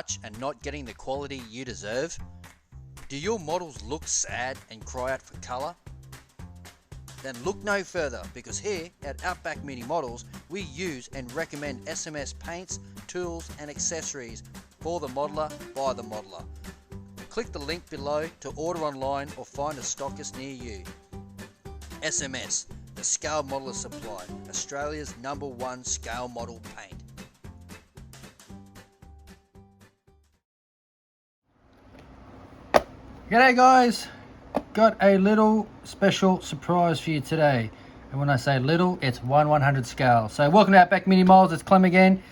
much and not getting the quality you deserve? Do your models look sad and cry out for colour? Then look no further, because here at Outback Mini Models we use and recommend SMS paints, tools and accessories for the modeler by the modeler. Click the link below to order online or find a stockist near you. SMS, the Scale Modeler Supply, Australia's #1 scale model paint. G'day guys, got a little special surprise for you today, and when I say little, it's 1/100 scale. So welcome to Outback Mini Models, it's Clem again.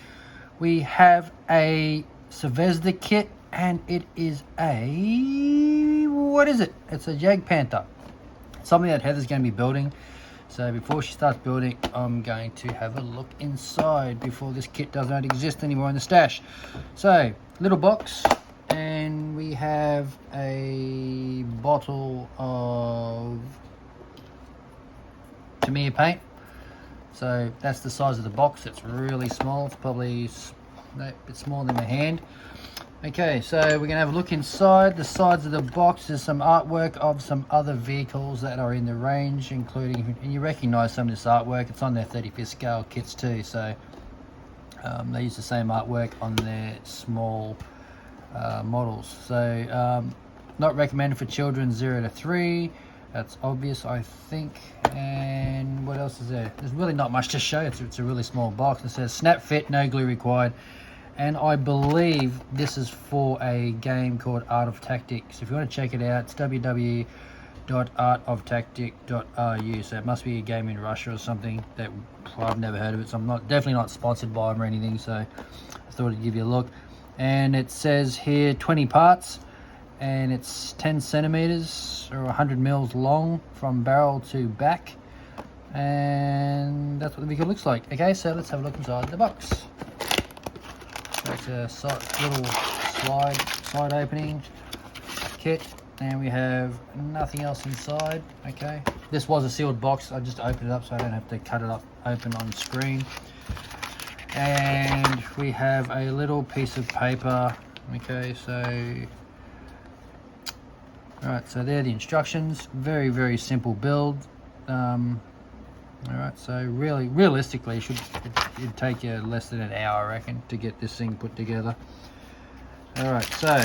We have a ZVEZDA kit, and it is a, what is it? It's a JAGDPANTHER, something that Heather's going to be building. So before she starts building, I'm going to have a look inside before this kit does not exist anymore in the stash. So, little box. And we have a bottle of Tamiya paint. So that's the size of the box. It's really small. It's probably a bit smaller than my hand. Okay, so we're going to have a look inside. The sides of the box is some artwork of some other vehicles that are in the range, including, and you recognise some of this artwork. It's on their 35th scale kits too. So they use the same artwork on their small models. So not recommended for children 0 to 3. That's obvious, I think. And what else is there? There's really not much to show. It's a really small box. It says snap fit, no glue required. And I believe this is for a game called Art of Tactics. If you want to check it out, it's www.artoftactic.ru. So it must be a game in Russia or something that I've never heard of it. So I'm definitely not sponsored by them or anything. So I thought I'd give you a look. And it says here 20 parts, and it's 10 centimeters or 100 mils long from barrel to back, and that's what the vehicle looks like. Okay, so let's have a look inside the box. It's a little slide opening kit, and we have nothing else inside. Okay, this was a sealed box. I just opened it up so I don't have to cut it up open on screen. And we have a little piece of paper. Okay, so alright, so there are the instructions. Very simple build. Alright, so really realistically it'd take you less than an hour, I reckon, to get this thing put together. Alright, so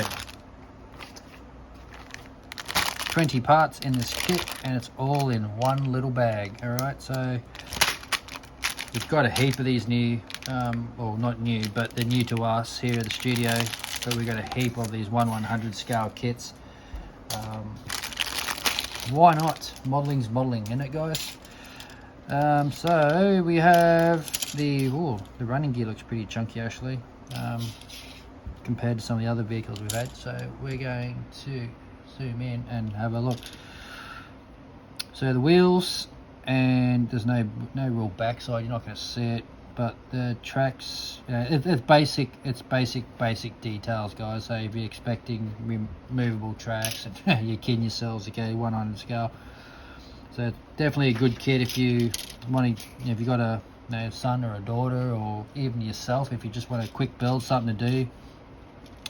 20 parts in this kit, and it's all in one little bag. Alright, so we've got a heap of these new, well not new, but they're new to us here at the studio. So we've got a heap of these 1/100 scale kits. Why not? Modeling's modelling, isn't it, guys? So we have the running gear looks pretty chunky actually, compared to some of the other vehicles we've had. So we're going to zoom in and have a look. So the wheels, and there's no real backside, you're not going to see it, but the tracks, it's basic details, guys. So if you're expecting removable tracks, and you're kidding yourselves. Okay, 100 scale. So it's definitely a good kit if you want to, if you've got a son or a daughter, or even yourself, if you just want a quick build, something to do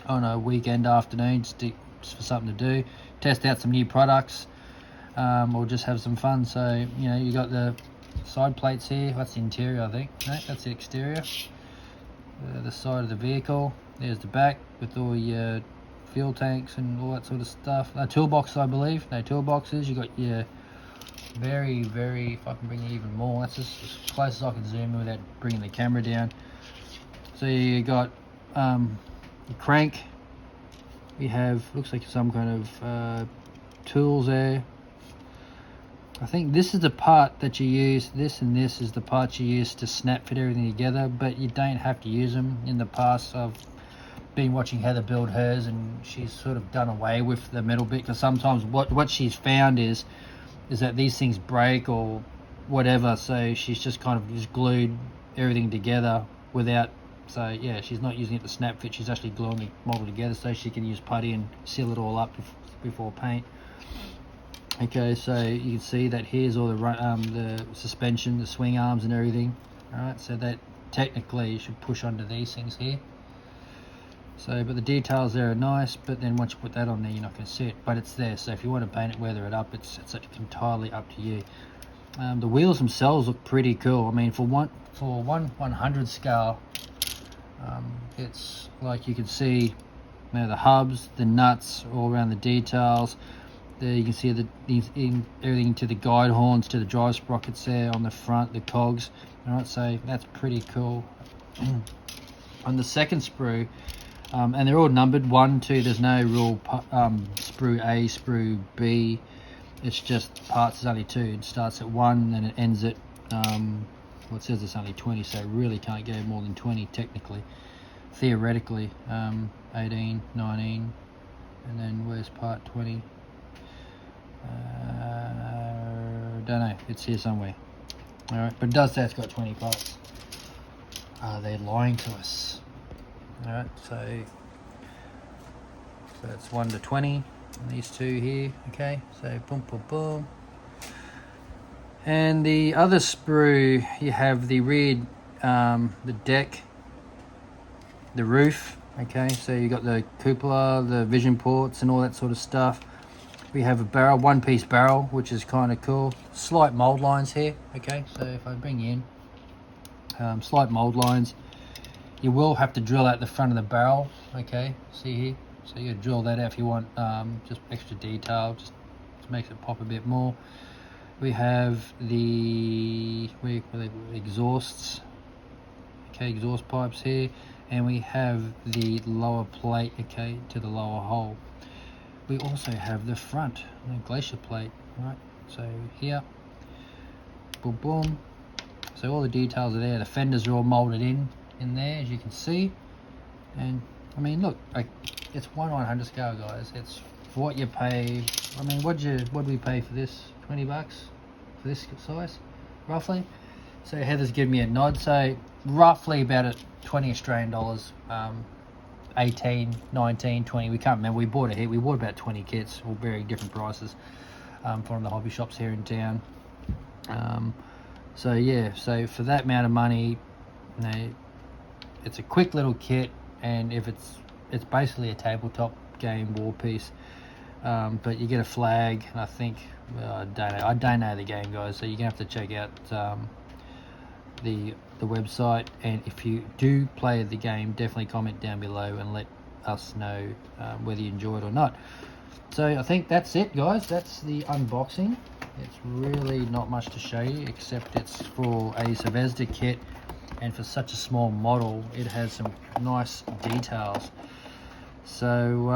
on a weekend afternoon, just for something to do, test out some new products. Or just have some fun. So you got the side plates here. That's the interior, I think. No, that's the exterior. The side of the vehicle. There's the back with all your fuel tanks and all that sort of stuff. Toolbox, I believe. No toolboxes. You got your very, if I can bring you even more. That's just as close as I can zoom in without bringing the camera down. So you got the crank. We have, looks like some kind of tools there. I think this is the part that you use, this and this is the parts you use to snap fit everything together, but you don't have to use them. In the past, I've been watching Heather build hers, and she's sort of done away with the metal bit, because sometimes what she's found is that these things break or whatever, so she's just kind of just glued everything together without, so yeah, she's not using it to snap fit, she's actually gluing the model together so she can use putty and seal it all up before paint. Okay, so you can see that here's all the suspension, the swing arms and everything. All right, so that technically you should push onto these things here. So, but the details there are nice, but then once you put that on there, you're not going to see it, but it's there. So if you want to paint it, weather it up, it's entirely up to you. The wheels themselves look pretty cool. I mean, for 1/100 scale, it's like you can see, you know, the hubs, the nuts, all around the details. There you can see everything to the guide horns, to the drive sprockets there on the front, the cogs. All right, so that's pretty cool. On the second sprue, and they're all numbered 1, 2. There's no real sprue A, sprue B. It's just parts is only 2. It starts at 1 and it ends at well, it says it's only 20, so it really can't go more than 20 technically. Theoretically, 18, 19, and then where's part 20? Don't know, it's here somewhere. Alright, but it does say it's got 20 parts. They're lying to us. Alright, so it's 1 to 20, and these 2 here, okay, so boom, boom, boom. And the other sprue, you have the rear, the deck, the roof, okay, so you got the cupola, the vision ports and all that sort of stuff. We have a barrel, one-piece barrel, which is kind of cool. Slight mold lines here, okay, so if I bring you in, slight mold lines. You will have to drill out the front of the barrel, okay, see here, so you gotta drill that out if you want just extra detail, just makes it pop a bit more. We have the exhausts, okay, exhaust pipes here, and we have the lower plate, okay, to the lower hole. We also have the front, the glacier plate, right? So here, boom, boom. So all the details are there. The fenders are all molded in there, as you can see. And I mean, look, it's 1/100 scale, guys. It's for what you pay. I mean, what did we pay for this? 20 bucks for this size, roughly. So Heather's giving me a nod. So roughly about at 20 Australian dollars. 18, 19, 20, we can't remember. We bought it here. We bought about 20 kits, all very different prices, from one of the hobby shops here in town. So yeah, so for that amount of money, you know, it's a quick little kit, and if it's basically a tabletop game war piece, but you get a flag. I think I don't know the game, guys, so you're gonna have to check out the website, and if you do play the game, definitely comment down below and let us know whether you enjoy it or not. So I think that's it, guys. That's the unboxing. It's really not much to show you, except it's for a ZVEZDA kit, and for such a small model it has some nice details. So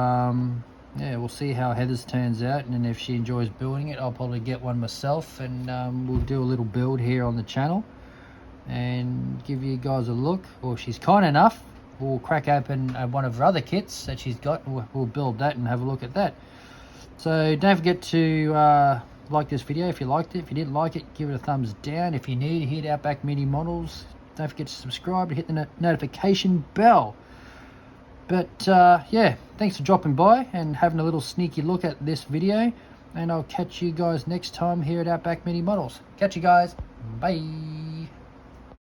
yeah, we'll see how Heather's turns out, and then if she enjoys building it, I'll probably get one myself, and we'll do a little build here on the channel and give you guys a look. Or if she's kind enough, we'll crack open one of her other kits that she's got, and we'll build that and have a look at that. So don't forget to like this video if you liked it. If you didn't like it, give it a thumbs down. If you're new to hit Outback Mini Models, don't forget to subscribe and hit the notification bell. But yeah, thanks for dropping by and having a little sneaky look at this video, and I'll catch you guys next time here at Outback Mini Models. Catch you guys, bye.